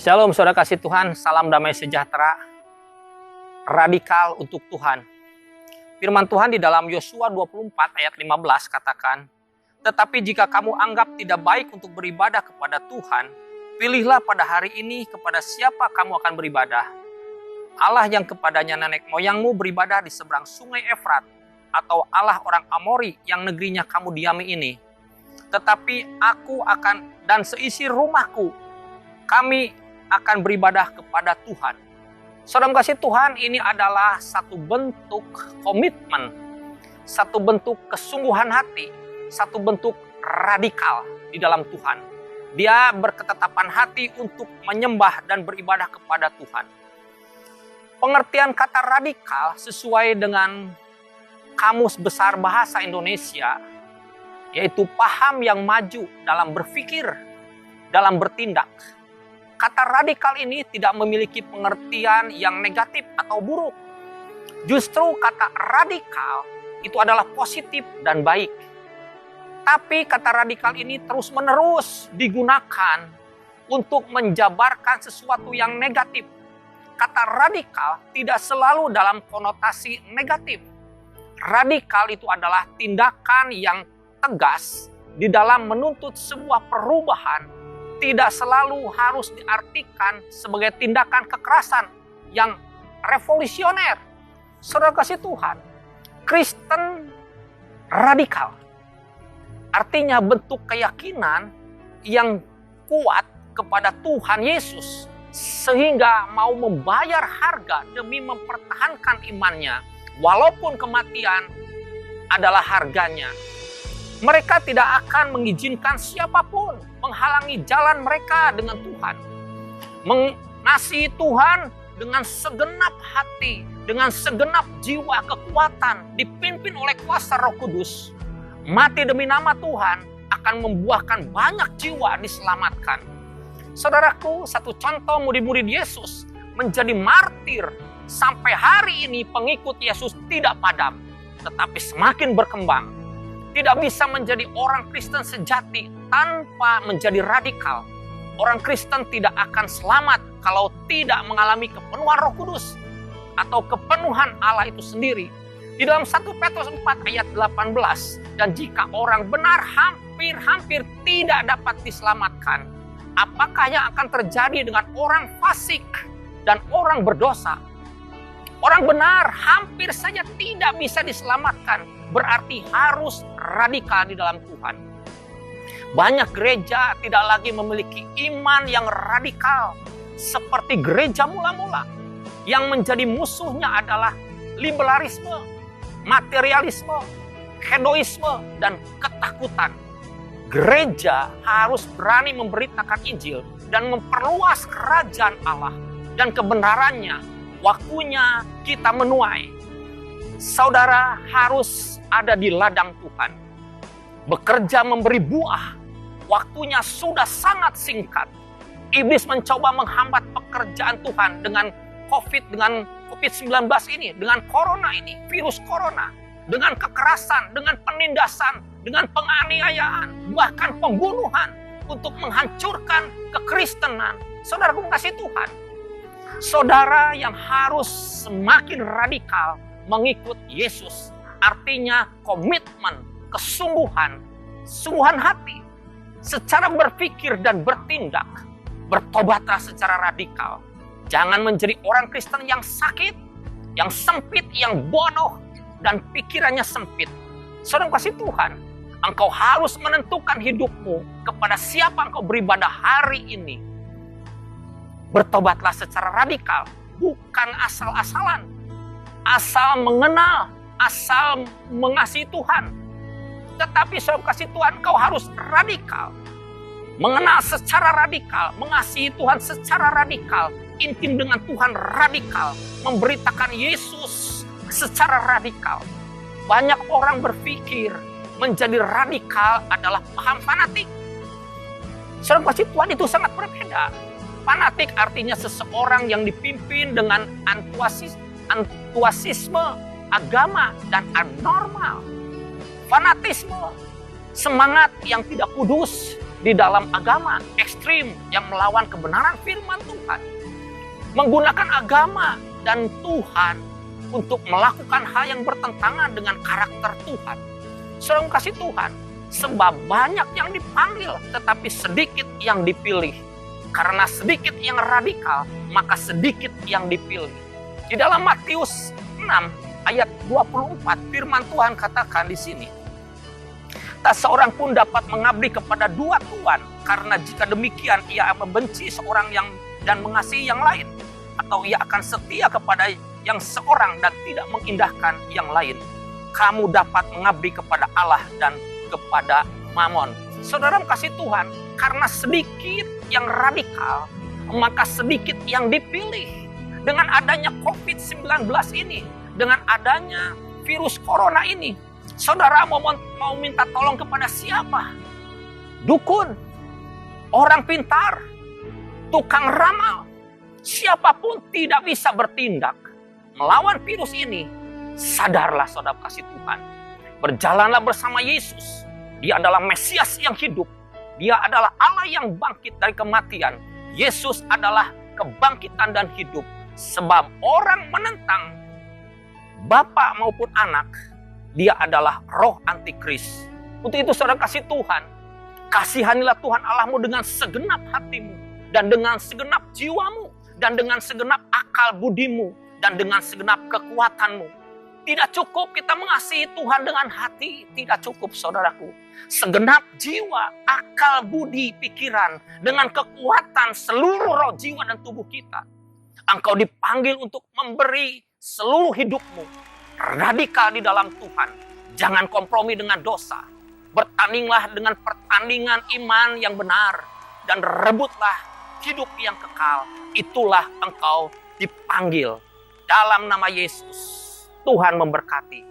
Shalom saudara kasih Tuhan, salam damai sejahtera, radikal untuk Tuhan. Firman Tuhan di dalam Yosua 24 ayat 15 katakan, "Tetapi jika kamu anggap tidak baik untuk beribadah kepada Tuhan, pilihlah pada hari ini kepada siapa kamu akan beribadah. Allah yang kepadanya nenek moyangmu beribadah di seberang sungai Efrat, atau Allah orang Amori yang negerinya kamu diami ini. Tetapi aku akan dan seisi rumahku, kami akan beribadah kepada Tuhan." Saudara kasih Tuhan, ini adalah satu bentuk komitmen, satu bentuk kesungguhan hati, satu bentuk radikal di dalam Tuhan. Dia berketetapan hati untuk menyembah dan beribadah kepada Tuhan. Pengertian kata radikal sesuai dengan Kamus Besar Bahasa Indonesia, yaitu paham yang maju dalam berpikir, dalam bertindak. Kata radikal ini tidak memiliki pengertian yang negatif atau buruk. Justru kata radikal itu adalah positif dan baik. Tapi kata radikal ini terus-menerus digunakan untuk menjabarkan sesuatu yang negatif. Kata radikal tidak selalu dalam konotasi negatif. Radikal itu adalah tindakan yang tegas di dalam menuntut sebuah perubahan. Tidak selalu harus diartikan sebagai tindakan kekerasan yang revolusioner. Saudara kasih Tuhan, Kristen radikal artinya bentuk keyakinan yang kuat kepada Tuhan Yesus, sehingga mau membayar harga demi mempertahankan imannya, walaupun kematian adalah harganya. Mereka tidak akan mengizinkan siapapun menghalangi jalan mereka dengan Tuhan. Mengasihi Tuhan dengan segenap hati, dengan segenap jiwa, kekuatan, dipimpin oleh kuasa Roh Kudus. Mati demi nama Tuhan akan membuahkan banyak jiwa diselamatkan. Saudaraku, satu contoh murid-murid Yesus menjadi martir sampai hari ini. Pengikut Yesus tidak padam, tetapi semakin berkembang. Tidak bisa menjadi orang Kristen sejati tanpa menjadi radikal. Orang Kristen tidak akan selamat kalau tidak mengalami kepenuhan Roh Kudus atau kepenuhan Allah itu sendiri. Di dalam 1 Petrus 4 ayat 18, "Dan jika orang benar hampir tidak dapat diselamatkan, apakah yang akan terjadi dengan orang fasik dan orang berdosa?" Orang benar hampir saja tidak bisa diselamatkan, berarti harus radikal di dalam Tuhan. Banyak gereja tidak lagi memiliki iman yang radikal seperti gereja mula-mula. Yang menjadi musuhnya adalah liberalisme, materialisme, hedoisme, dan ketakutan. Gereja harus berani memberitakan Injil dan memperluas kerajaan Allah dan kebenarannya. Waktunya kita menuai. Saudara harus ada di ladang Tuhan. Bekerja memberi buah. Waktunya sudah sangat singkat. Iblis mencoba menghambat pekerjaan Tuhan dengan COVID-19 ini, dengan corona ini, virus corona, dengan kekerasan, dengan penindasan, dengan penganiayaan, bahkan pembunuhan untuk menghancurkan kekristenan. Saudara kasih Tuhan, saudara yang harus semakin radikal mengikut Yesus, artinya komitmen, kesungguhan, sungguhan hati, secara berpikir dan bertindak. Bertobatlah secara radikal. Jangan menjadi orang Kristen yang sakit, yang sempit, yang bodoh, dan pikirannya sempit. Saudara kasih Tuhan, engkau harus menentukan hidupmu kepada siapa engkau beribadah hari ini. Bertobatlah secara radikal, bukan asal-asalan. Asal mengenal, asal mengasihi Tuhan. Tetapi saudara kasih Tuhan, kau harus radikal. Mengenal secara radikal, mengasihi Tuhan secara radikal, intim dengan Tuhan radikal, memberitakan Yesus secara radikal. Banyak orang berpikir menjadi radikal adalah paham fanatik. Saudara kasih Tuhan, itu sangat berbeda. Fanatik artinya seseorang yang dipimpin dengan antuasisme agama dan abnormal. Fanatisme, semangat yang tidak kudus, di dalam agama ekstrim yang melawan kebenaran firman Tuhan. Menggunakan agama dan Tuhan untuk melakukan hal yang bertentangan dengan karakter Tuhan. Saudara kasih Tuhan, sebab banyak yang dipanggil tetapi sedikit yang dipilih. Karena sedikit yang radikal, maka sedikit yang dipilih. Di dalam Matius 6 ayat 24 firman Tuhan katakan di sini, tak seorang pun dapat mengabdi kepada dua tuan, karena jika demikian ia membenci seorang dan mengasihi yang lain, atau ia akan setia kepada yang seorang dan tidak mengindahkan yang lain. Kamu dapat mengabdi kepada Allah dan kepada Mamon. Saudara kasih Tuhan, karena sedikit yang radikal, maka sedikit yang dipilih. Dengan adanya COVID-19 ini, dengan adanya virus corona ini, saudara mau minta tolong kepada siapa? Dukun, orang pintar, tukang ramal, siapapun tidak bisa bertindak melawan virus ini. Sadarlah saudara kasih Tuhan, berjalanlah bersama Yesus. Dia adalah Mesias yang hidup. Dia adalah Allah yang bangkit dari kematian. Yesus adalah kebangkitan dan hidup. Sebab orang menentang Bapa maupun anak, dia adalah roh antikris. Untuk itu saudara kasih Tuhan, kasihanilah Tuhan Allahmu dengan segenap hatimu, dan dengan segenap jiwamu, dan dengan segenap akal budimu, dan dengan segenap kekuatanmu. Tidak cukup kita mengasihi Tuhan dengan hati, tidak cukup saudaraku. Segenap jiwa, akal, budi, pikiran, dengan kekuatan seluruh roh, jiwa, dan tubuh kita. Engkau dipanggil untuk memberi seluruh hidupmu radikal di dalam Tuhan. Jangan kompromi dengan dosa. Bertandinglah dengan pertandingan iman yang benar, dan rebutlah hidup yang kekal. Itulah engkau dipanggil. Dalam nama Yesus, Tuhan memberkati.